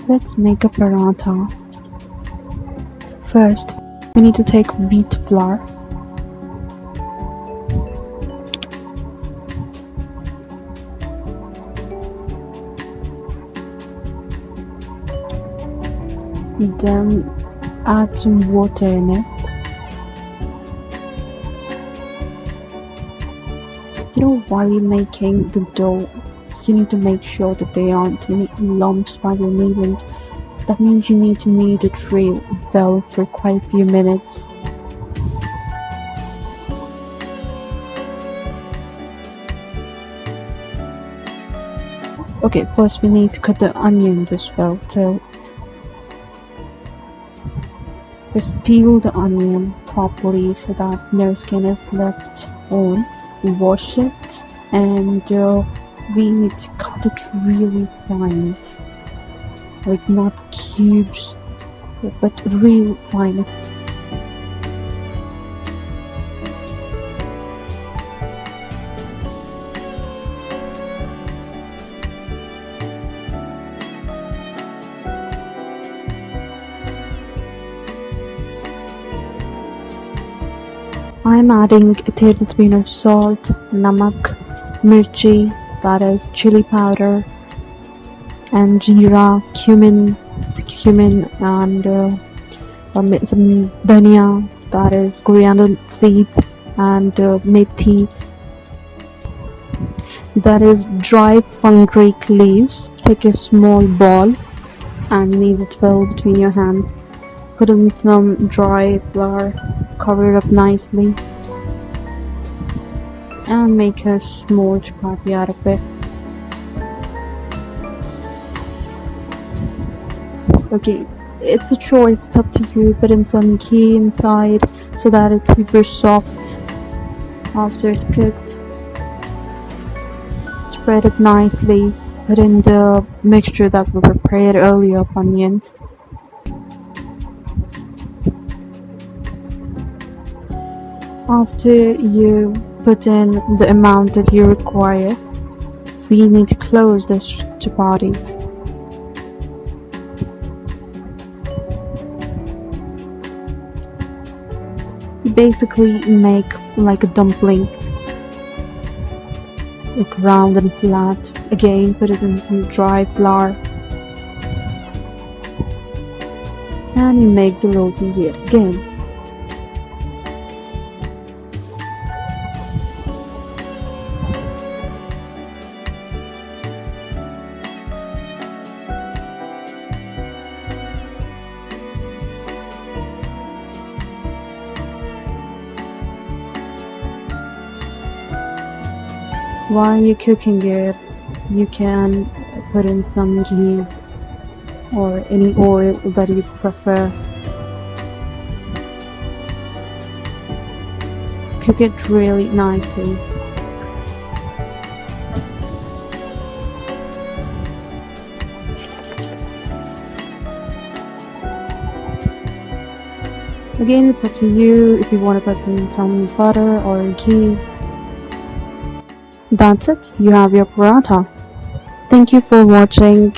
Let's make a paratha. First, we need to take wheat flour. Then add some water in it. While you're making the dough, you need to make sure that there aren't any lumps while you're kneading. That means you need to knead it real well for quite a few minutes. Okay, first we need to cut the onions as well. So just peel the onion properly so that no skin is left on. Wash it, and we need to cut it really fine, like not cubes, but real fine. I'm adding a tablespoon of salt, namak, mirchi, that is chili powder, and jeera, cumin, and some dhaniye, that is coriander seeds, and methi, that is dry fenugreek leaves. Take a small ball and knead it well between your hands. Put in some dry flour, cover it up nicely, and make a small chapati out of it. Okay, it's a choice, it's up to you. Put in some ghee inside so that it's super soft after it's cooked. Spread it nicely. Put in the mixture that we prepared earlier of onions. After you put in the amount that you require, we need to close this chapati. Basically make like a dumpling, like round and flat. Again, put it in some dry flour, and you make the roti yet again. While you're cooking it, you can put in some ghee or any oil that you prefer. Cook it really nicely. Again, it's up to you if you want to put in some butter or ghee. That's it, you have your paratha. Thank you for watching.